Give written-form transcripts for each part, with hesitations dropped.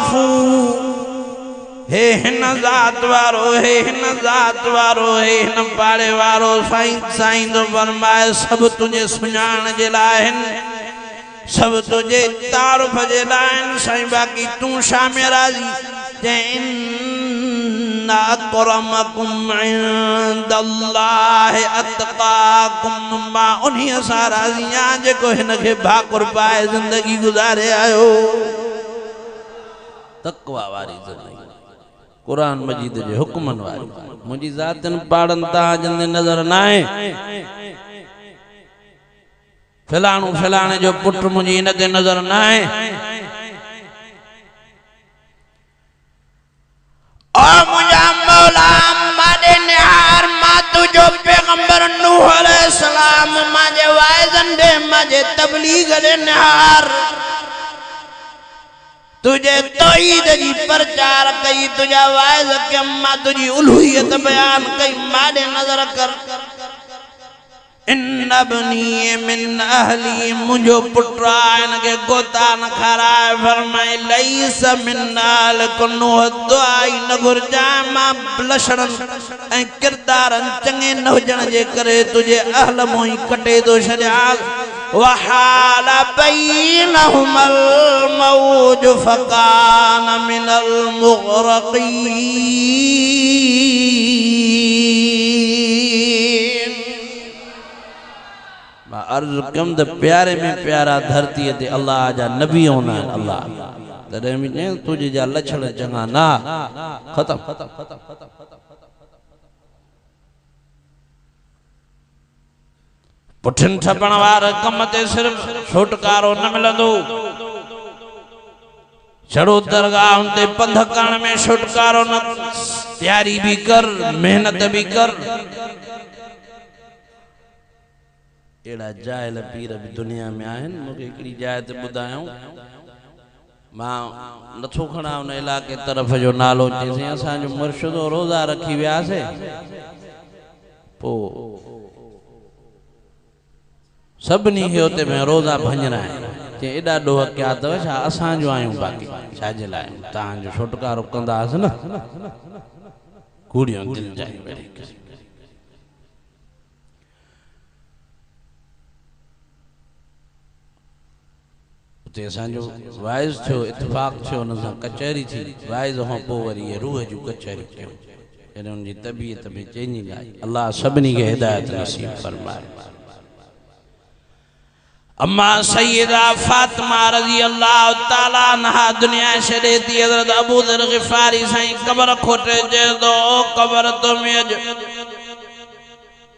अरफू हे हिन ज़ात वारो हे हिन ज़ात वारो हे हिन पाड़े वारो साईं तो फरमाए सब तुझे सुञाण जे लाइ आहिनि सब तुझे तारुफ जे लाइ आहिनि साईं बाक़ी तूं छा में राज़ी इन्ना अकरमकुम इंदल्लाहि अतकाकुम मां उन्हीं सां राज़ी आहियां जेको हिनखे भाकुर पाए ज़िंदगी गुज़ारे आयो तक़वा वारी ज़िंदगी कुरान मजीद जे हुक्मन वारी मुझी ज़ातन पाड़न ता जन नजर न आए फलाणो फलाणे जो पुट मुझी इन ते नजर न आए ओ मुझा मौला मादे निहार मा तुझो पैगंबर नूह अलैहिस्सलाम माजे वाइजन दे माजे तबलीग दे निहार तुझे तौहीद जी प्रचार कई तुझा वाइज के अम्मा तुझी उलूहियत बयान कई माडे नजर कर इन्नबनी मिन अहली मुझो पुत्रा इनके गोता न खराए फरमाए लईस मिन्नाल कुन्नु दुआई न गुरजा मां लशरन ऐ किरदारन चंगे न हुजण जे करे तुझे अहल मोई कटे तो छड्या वहाल बैनहुमल मौज फकान मिनल मुग़रक़ीन मां अर्ज़ कम त प्यारे में प्यारा धरती ते अल्लाह जा नबी होना अल्लाह तॾहिं बि चई तुझे जा लछण चङा ना ख़त्म पुठिन ठपण वार कम ते सिर्फ छुटकारो न मिलंदो चढ़ो दरगाह ते पंध करण में छुटकारो न तैयारी भी कर मेहनत भी कर एड़ा जाहिल पीर भी दुनिया में आहिनि मूंखे हिकिड़ी जाइ ते ॿुधायूं मां नथो खणा उन इलाके तरफ़ जो नालो चईसीं असांजो मुर्शिदो रोज़ा रखी वियासीं पोइ सबनी के होते में रोज़ा भंजरा है कि एडा डोह क्या तो छा असां जो आयूं बाकी छाजे लाइ तां जो छुटकारो कंदास न कूड़ियों दिल जाई बेड़ी उते असां जो वाइज थियो इत्तेफाक थियो उन सां कचहरी थी वाइज खां पोइ वरी रूह जो कचहरी थियो इन उनजी तबीयत में चेंजिंग आई अल्लाह सभिनी खे हिदायत नसीब फरमाए अम्मा सैयदा फातिमा रज़ी अल्लाह ताला अन्हा दुनिया छॾे थी हज़रत अबू ज़र ग़िफ़ारी साईं क़बर खोटे जे दो क़बर तो में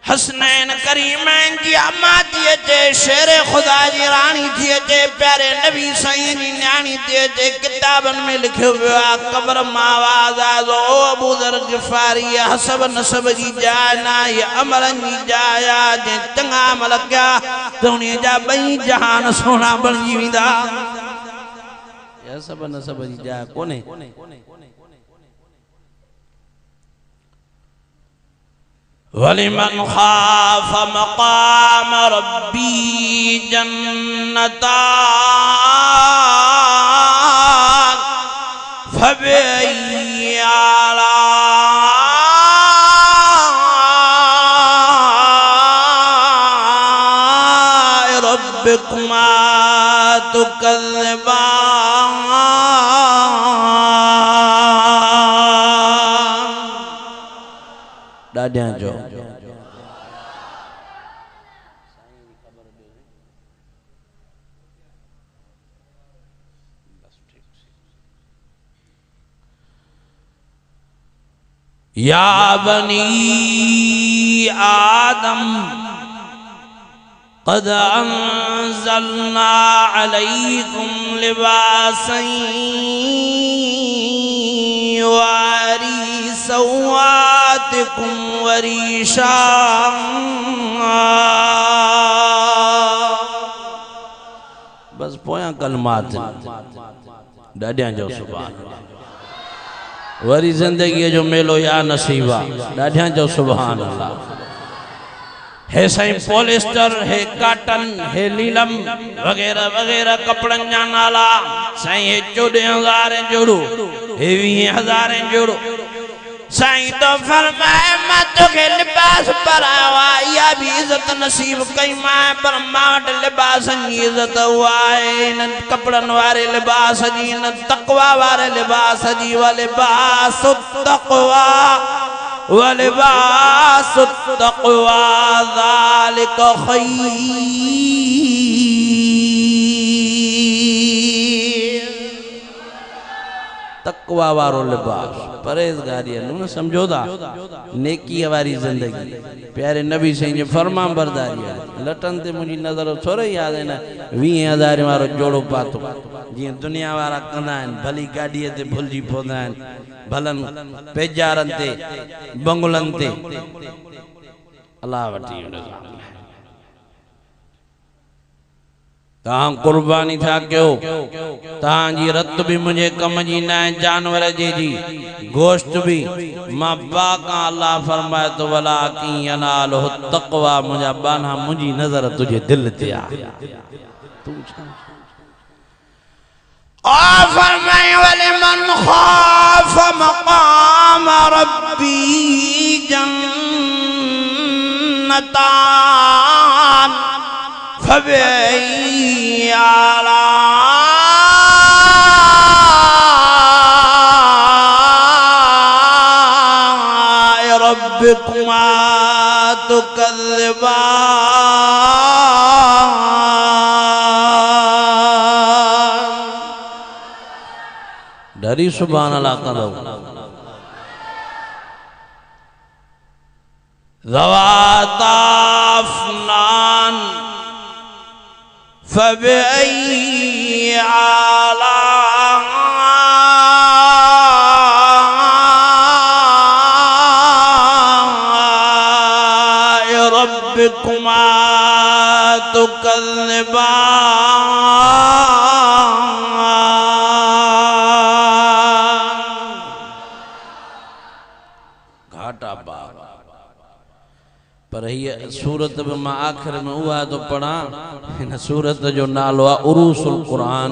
हसनैन करीमैन जी अम्मा थी अचे शेर खुदा जी रानी थी अचे प्यारे नबी साईं जी न्याणी थी अचे किताबन में लिखियो वियो आहे क़बर मां आवाज़ आयो अबू ज़र ग़िफ़ारी हसब नसब जी जाइ न ये अमलन जी जाइ आहे जे चङा अमल कया त उन जा ॿई जहान सोना बणिजी वेंदा हसब नसब जी जाइ कोन्हे वलिमन खाफ मकाम रब्बी जन्नतान फबअय्यि आलाइ रब्बिकुमा तुकज़्ज़िबान डाडियां जो या बनी आदम क़द अंज़लना अलैकुम लिबासन युवारी सौआतिकुम वरीशा बस पोया कलमात डाडियां जो सुभान वरी जिंदगी जो मेलो या नसीबा डाढियां जो सुभान अल्लाह है साईं पॉलिस्टर है काटन है नीलम वगैरह वगैरह कपड़न जा नाला साईं 14,000 जोड़ो 20,000 जोड़ो साईं तो फरमाए मैं तुखे लिबास परावा या भी इज्जत नसीब कई मां पर माट लिबास जी इज्जत हुआ है न कपड़न वारे लिबास जी न तकवा वारे लिबास जी वाले लिबास तकवा वलिबास तक़वा ज़ालिक खैर तकवा वारो लिबास परहेज़गारी न समझो था नेकी वारी जिंदगी प्यारे नबी साईं जे फरमान बरदारी लटन ते मुझी नजर थोड़े याद है न 20,000 वारो जोड़ो पातो जी दुनिया वारा कंदा भली गाड़ी ते भुलजी पोंदा भलन पेजारन ते बंगलन ते अल्लाह वटी तां कुर्बानी था क्यों तां जी रत भी मुझे कम जी ना जानवर जी गोश्त भी मां बाका अल्लाह फरमाए तो वला की यनाल हो तकवा मुझा बाना मुझी नजर तुझे दिल ते आ तू आ फरमाए वले मन खाफ मकाम रब्बी जन्नतान फबई आला रब्बिकुमा तुकज़्ज़िबान डरी सुभान अल्लाह करो ज़वाता अफ़नान फबई आला रब्बिकुमा तुकज़्ज़िबान घाटा बार पर ये सूरत में मां आखिर में हुआ तो पढ़ा इन सूरत जो नालो आहे उरूसुल कुरान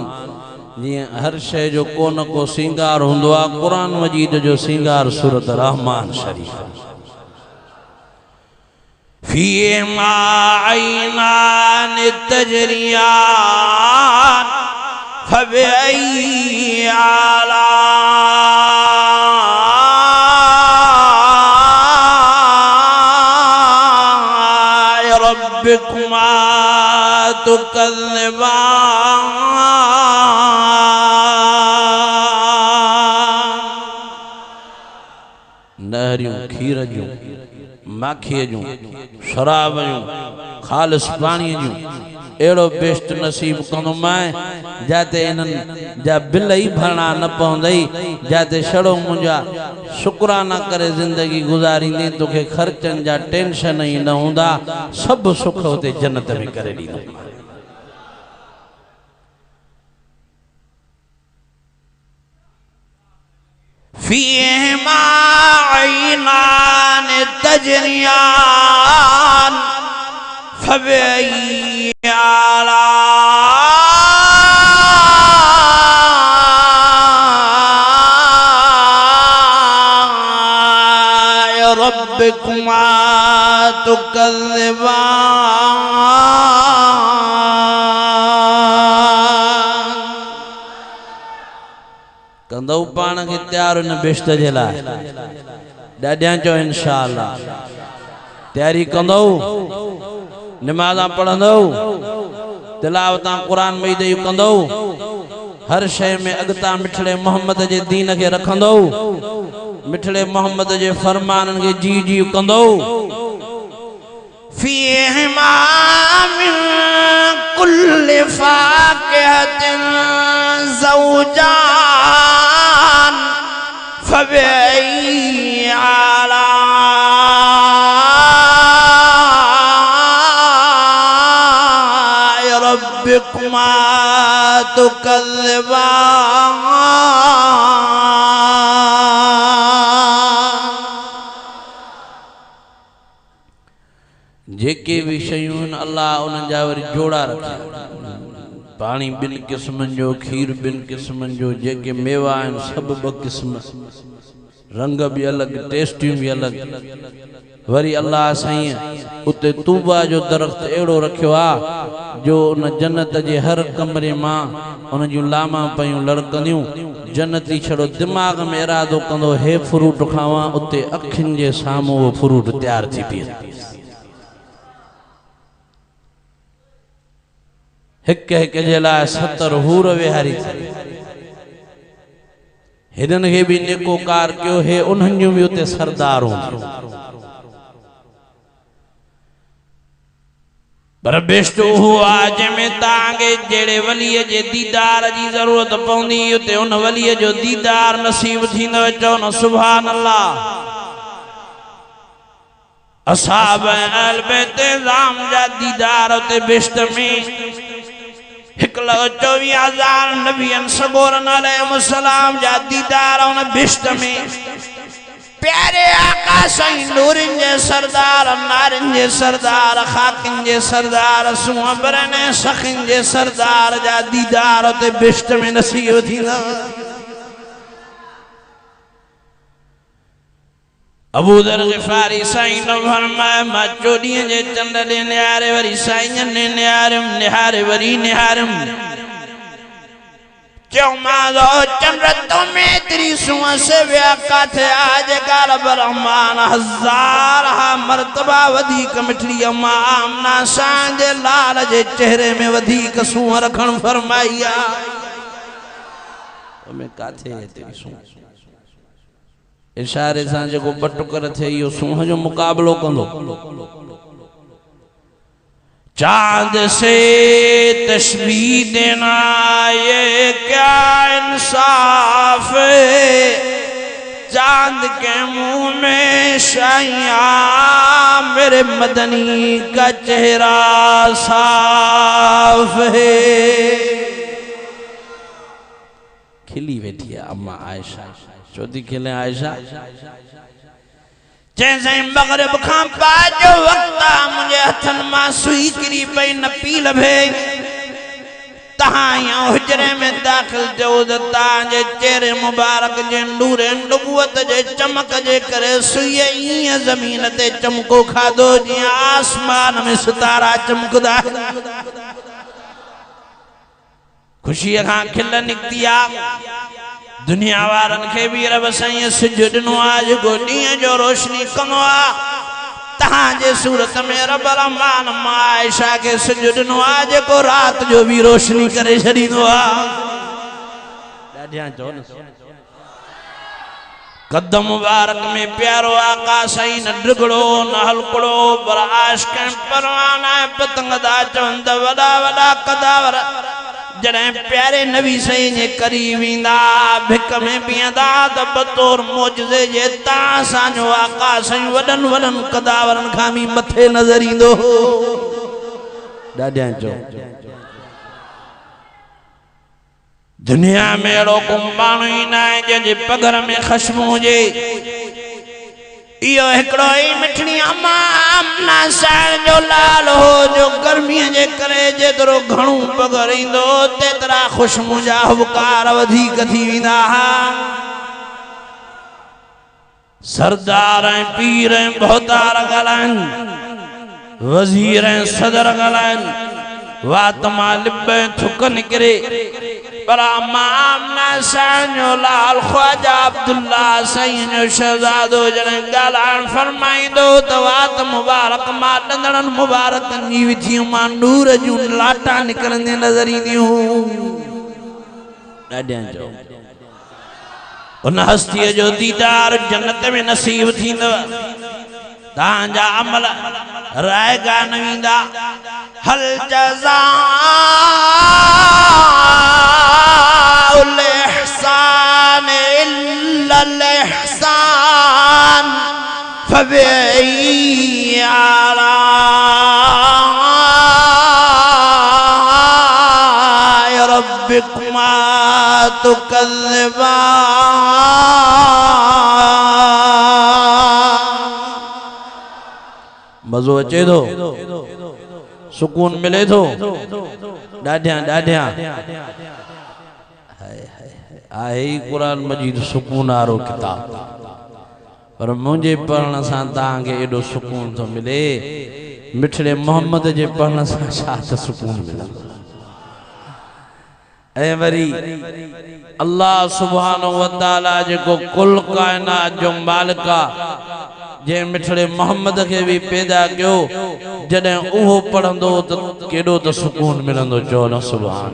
जी हर शय जो को न को सिंगार हुंदो आहे कुरान मजीद जो सिंगार सूरत रहमान शरीफ फीमा ऐनान तजरियान फबई आला रब्बिकुमा तुकज़्ज़िबान नहरियों खीर जूं माखीअ जूं शराब जूं खालिस पानी जूं एड़ो बेस्ट नसीब कंदो मैं जाते इनन जा बिल ही भरना न पवंदई जाते छड़ो मुंजा शुक्राना करे जिंदगी गुजारींदी तोखे खर्चन जा टेंशन ही न हुंदा सब सुख होते जन्नत में करे दी फीहिमा ऐनान तजरियान फबई आला रब्बिकुमा तुकज़्ज़िबान कंदो पाण खे तैयार न बेश्त जे लाइ ॾाढियां चो इंशाअल्लाह तैयारी कंदो नमाज़ां पढ़ंदो तिलावतां कुरान मजीद जूं कंदो हर शय में अॻितां मिठड़े मोहम्मद जे दीन खे रखंदो मिठड़े मोहम्मद जे फरमानन के जी जी कंदो फीहिमा मिन कुल्लि फाकिहतिन ज़ौजान फबई आला रब्बिकुमा तुकज़्ज़िबान जेके भी शयूं अल्लाह उन जा वरी जोड़ा रखे पानी बिन किस्मन जो, खीर बिन किस्मन जो, जेके मेवा आहिनि सब ब किस्म, रंग भी अलग, टेस्टियूं भी अलग। वरी अल्लाह साईं उते तूबा जो दरख्त एड़ो रखियो आ जो उन जन्नत जे हर कमरे मां उन जूं लामा पयूं लड़कंदियूं। जन्नती छड़ो दिमाग में इरादो कंदो हे फ्रूट खावां, उते अखियुनि जे साम्हूं वो फ्रूट तैयार थी बीहंदो। हिक हिक जे लाइ 70 हूर विहारी हिननि खे भी नेकोकार कयो, हे उन्हनि जूं भी उते सरदार हूंदियूं। पर बेस्ट हुआ जंहिंमें तव्हांखे जहिड़े वलीअ जे दीदार जी ज़रूरत पवंदी उते उन वलीअ जो दीदार नसीब थींदो। चओ न सुभान अल्लाह। असहाब अहल बैत इज़ाम जा दीदार उते बेस्ट में 1,24,000 नबियन सगोरन अलैहिस्सलाम जा दीदार उन बेस्ट में। प्यारे आका साईं नूरिन जे सरदार, नारिन जे सरदार, खाकिन जे सरदार, सुअबरन सखिन जे सरदार जा दीदार उते बेस्ट में नसीब थींदा। अबू दर ग़िफ़ारी साईं न फरमाए मां 14 जे चंड ॾे निहारे वरी साईं ने निहारे वरी निहारम। चौमादो चंद्र तो में तेरी सुआ से व्याका थे आज गाल बरमान 1000 मर्तबा वधिक मिठड़ी अम्मा आमना सांजे लाल जे चेहरे में वधिक सुआ रखण फरमाइया। में काथे तेरी सुआ इशारे सां जेको बटुकर थे इहो सूंह जो मुकाबलो कंदो। चांद से तशबीह देना ये क्या इंसाफ है, चांद के मुंह में शाइया मेरे मदनी का चेहरा साफ है। खिली बैठी है अम्मा आयशा, चौथी खिले आयशा। जैसे मगरिब खां पाजो वक्त मुझे हथन मां सुई किरी पई न पी लभे तहां हुजरे में दाखिल थियो त तव्हांजे चेहरे मुबारक जे नूर नबूवत जे चमक जे करे सुई ईअं ज़मीन ते चमको खाधो जीअं आसमान में सितारा चमकदा। खुशी खां खिल निकती आ। दुनिया वारन के भी रब साईं सिज ॾिनो आहे जेको ॾींहं जो रोशनी कंदो आहे। तव्हांजे सूरत में रब रहमान मां आयशा के सिज ॾिनो आहे जेको रात जो भी रोशनी करे छॾींदो आहे। ॾाढियां चओ न कदम मुबारक में प्यारो आका साईं न ड्रिगड़ो न हलकड़ो पर आशिक़ परवाना पतंगदा चवंद वॾा वॾा कदावर जड़े प्यारे नबी साईं जे करीब ईंदा भिक में बीहंदा त बतौर मौजज़े जे तां असांजो आका साईं वॾनि वॾनि कदावरनि खां बि मथे नज़र ईंदो। ॾाढियां चओ दुनिया में अहिड़ो को माण्हू ई न आहे जंहिंजे पगर में ख़श्म हुजे। इहो हिकिड़ो ई मिठड़ी अम्मा आमना साईं जो लाल हो जो गर्मीअ जे करे जेतिरो घणो पगर ईंदो तेतिरा ख़ुशबू जा हुबकार वधीक थी वेंदा। सरदार ऐं पीर ऐं बहुतार ॻाल्हाइनि, वज़ीर ऐं सदर ॻाल्हाइनि, वात मां लिब ऐं थुक निकिरे पर अम्मा आमना साईं जो लाल ख्वाजा अब्दुल्ला साईं जो शहज़ादो जॾहिं ॻाल्हाइण फरमाईंदो त वात मुबारक मां ॾंदड़नि मुबारकनि जी विथियूं मां नूर जूं लाटा निकिरंदियूं नज़र ईंदियूं। ॾाढियां चओ उन हस्तीअ जो दीदार जन्नत में नसीब थींदव। तव्हांजा अमल रायगा न वेंदा। हल जज़ाउल इहसान इल्लल इहसान फबिअय्यि आलाइ रब्बिकुमा तुकज़्ज़िबान। मज़ो अचे थो, सुकून मिले थो। डाढ़िया डाढ़िया आहे कुरान मजीद सुकून वारो किताब पर मुझे पढ़ण से तव्हांखे एडो सुकून तो मिले मिठड़े मोहम्मद जे पढ़ण से छा त सुकून मिलंदो ऐ वरी अल्लाह सुब्हानहु व तआला जेको कुल कायनात जो मालिक जे मिठड़े मोहम्मद के भी पैदा कयो जडे उहो पढ़ंदो त केडो त सुकून मिलंदो चो न सुभान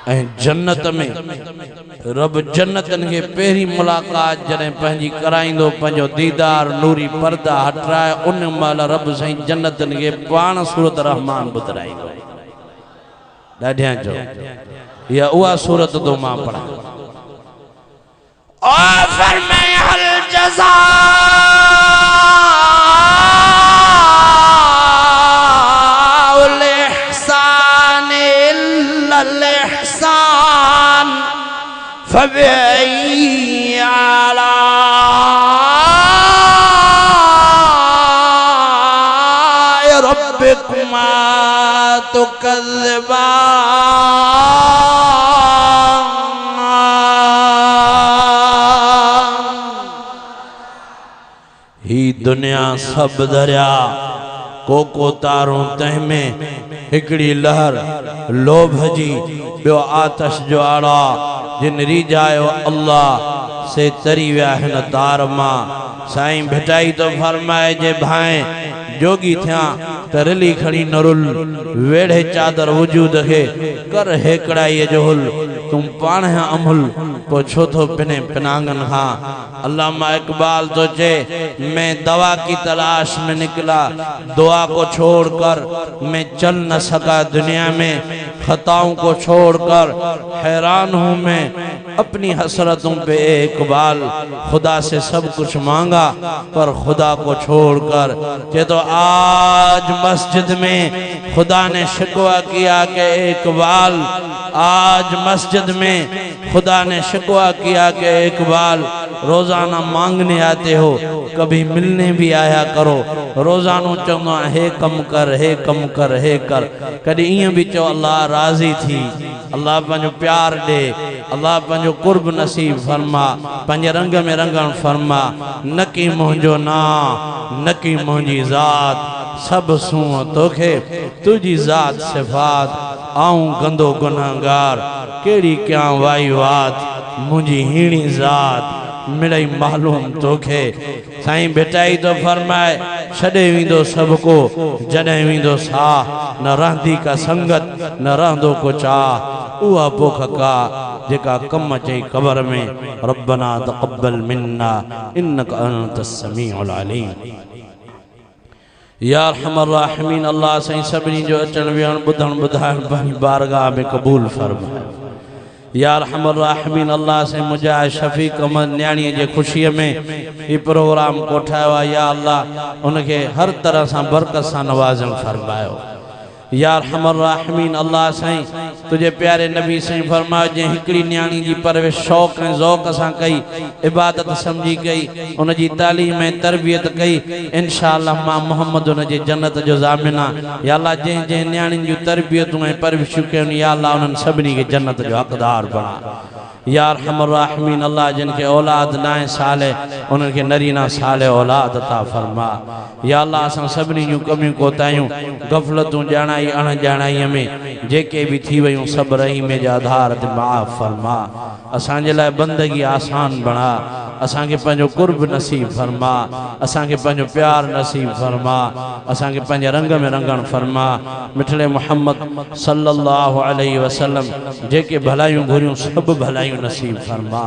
ऐ जन्नत में रब जन्नतन के पहरी मुलाकात जडे पंहिंजी कराइंदो पंहिंजो दीदार नूरी पर्दा हटाए उन माल रब सही जन्नतन के पाण सूरत रहमान बुतराइंदो ॾाढिया जो या उहा सूरत तो मां पढ़ा ओ फरमाए हल जज़ाउल इहसान इल्लल इहसान फबिअय्यि आलाइ रब्बिकुमा तुकज़्ज़िबान ही दुनिया सब दरिया कोको तारों तहमें हिकड़ी लहर लोभ जी बियो आतश जो आड़ा जिन रिजायो अल्लाह से तरी विया हिन तार मां साईं भेटाई तो फरमाए जे भाए जोगी थिया तरली खड़ी नरुल वेढ़े चादर वजूद के कर हेकड़ाई जो हुल तुम पाण है अमुल पो छो तो पिने पिनांगन हाँ अल्लामा इकबाल तो चे मैं दवा की तलाश में निकला दुआ को छोड़कर मैं चल न सका दुनिया में खताओं को छोड़कर हैरान हूँ मैं अपनी हसरतों पे इकबाल खुदा से सब कुछ मांगा पर खुदा को छोड़कर ये तो आज मस्जिद में खुदा ने शिकवा किया कि इकबाल आज मस्जिद में खुदा ने शिकवा किया कि इकबाल रोजाना मांगने आते हो कभी मिलने भी आया करो रोजानो चवंदो हे कम कर हे कम कर हे कर कभी इं भी चो अल्लाह राजी थी अल्लाह पंहिंजो प्यार दे अल्लाह पंहिंजो कुर्ब नसीब फरमा पंहिंजे रंग में रंगण फरमा न कि मुंहिंजो ना न कि मुंहिंजी ज़ात सब सूं तोखे तुझी ज़ात सिफ़ात आऊं गंदो गुनहगार केड़ी क्या वाई वात मुंहिंजी हीणी ज़ात मिलई मालूम तोखे साईं भेटाई तो फरमाए छॾे वेंदो सब को जॾहिं वेंदो साह न रहंदी का संगत न रहंदो को चाह उहा पोख का जेका कम चई कबर में रब्बना तक़ब्बल मिन्ना इन्नका अंतस समीउल अलीम या अरहमर राहिमीन अल्लाह साईं सभिनी जो अचण विहण ॿुधण ॿुधाइण पंहिंजी बारगाह में क़बूल फरमाए या अरहमर राहिमीन अल्लाह से मुजाहिद शफीक अहमद न्याणी जे खुशी में ये प्रोग्राम कोठायो या अल्लाह उनके हर तरह से बरकत से नवाजन फरमायो या अरहमर राहिमीन अल्लाह साईं तुझे प्यारे नबी साईं फरमायो जे हिकड़ी न्याणी जी परवरिश शौक़ ऐं ज़ौक़ सां कई इबादत समझी कई उन जी तालीम ऐं तरबियत कई इंशाअल्लाह मां मोहम्मद उन जे जन्नत जो ज़ामिना या अल्लाह जंहिं जंहिं न्याणियुनि जूं तरबियतूं ऐं परवरिशूं कयूं या अल्लाह उन्हनि सभिनी खे जन्नत जो हक़दार बणा या अरहमर राहिमीन अल्लाह जिनके औलाद नाए साले उनके नरीना साले औलाद अता फरमा या अल्लाह असां सभिनी जूं कमियूं कोतायूं गफ़लतूं ॼाणाई अणॼाणाईअ में जेके भी थी वयूं सब रहीम जे आधार ते माफ़ फरमा असांजे लाइ बंदगी आसान बणा असांखे पंहिंजो कुर्ब नसीब फरमा असांखे पंहिंजो प्यार नसीब फरमा असांखे पंहिंजे रंग में रंगण फरमा मिठड़े मोहम्मद सल्लल्लाहु अलैहि वसल्लम जेके भलायूं घुरियूं सब भलायूं नसीब फरमा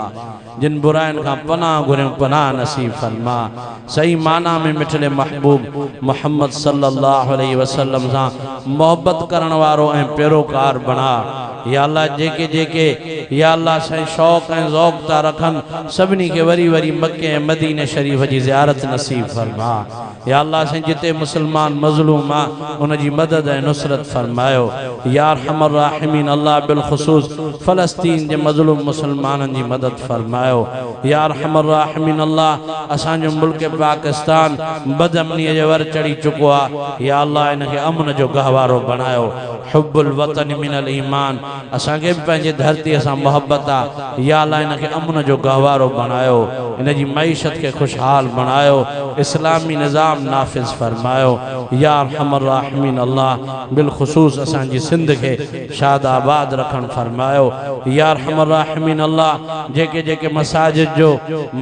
जिन बुराइन का पनाह घुरियूं पनाह नसीब फरमा सही माना में मिठड़े महबूब मोहम्मद सल्लल्लाहु अलैहि वसल्लम सां मोहब्बत करण वारो ऐं पैरोकार बणा या अल्लाह जेके जेके या अल्लाह साईं शौक़ ऐं ज़ौक़ था रखनि सभिनी खे वरी वरी मके ऐं मदीने शरीफ़ जी ज़ियारत नसीब फरमा। या अल्लाह साईं जिते मुसलमान मज़लूम आहे उन जी मदद ऐं नुसरत फरमायो। या अरहमर राहिमीन अल्लाह बिलख़ुसूस फ़लस्तीन जे मज़लूम मुसलमाननि जी मदद फरमायो। या अरहमर राहिमीन अल्लाह असांजो मुल्क पाकिस्तान बदअमनीअ जे वर चढ़ी चुको आहे। या अल्लाह इनखे अमन जो गहवारो बणायो। हुब्बुल वतन मिनल ईमान असांखे बि पंहिंजे धरतीअ सां मोहब्बत आहे। या अल्लाह इनखे अमन जो गहवारो बणायो, इन जी मईशत खे खुशहाल बणायो, इस्लामी निज़ाम नाफ़िज़ फरमायो। या अरहमर राहिमीन अल्लाह बिलख़ुसूस असांजी सिंध खे शाद आबाद रखण फरमायो। या अरहमर राहिमीन अल्लाह जेके जेके मसाजिद जो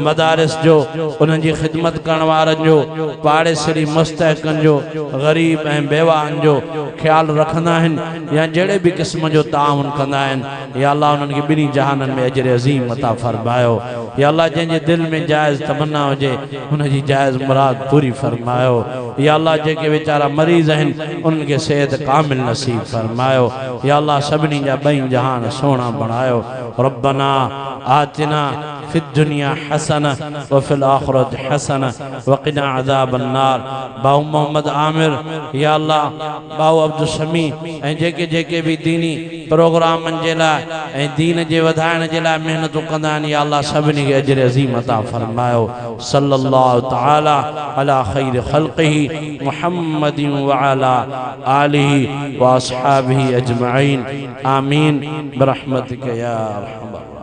मदारिस जो उन्हनि जी ख़िदमत करण वारनि जो पाड़ेसरी मुस्तहकनि जो ग़रीब ऐं बेवाहनि जो ख़्यालु रखंदा आहिनि या जहिड़े बि क़िस्म जो ताउन कंदा आहिनि या अल्लाह उन्हनि खे ॿिन्ही जहाननि में अजर अज़ीम अता फरमायो। या अल्लाह जंहिंजे दिलि में जाइज़ तमन्ना हुजे हुनजी जाइज़ मुराद पूरी फरमायो। या अल्लाह जेके वीचारा मरीज़ आहिनि उन्हनि खे सेहत कामिल नसीब फरमायो। या अल्लाह सभिनी जा ॿई जहान सोना बणायो। रब्बना आतिना फिद दुनिया हसना व फिल आखिरत हसना वक़िना अज़ाबन नार। बाऊ मोहम्मद आमिर या अल्लाह बाऊ अब्दुल शमी ऐं जेके जेके भी दीनी प्रोग्रामनि जे लाइ ऐं दीन जे वधाइण जे लाइ महिनतूं कंदा आहिनि या अल्लाह सभिनी खे अजर अज़ीम अता फरमायो। सल्लल्लाहु तआला अला खैर ख़ल्क़िही मुहम्मदिन व अला आलिही व अस्हाबिही अजमईन आमीन बिरहमतिक या अरहमर।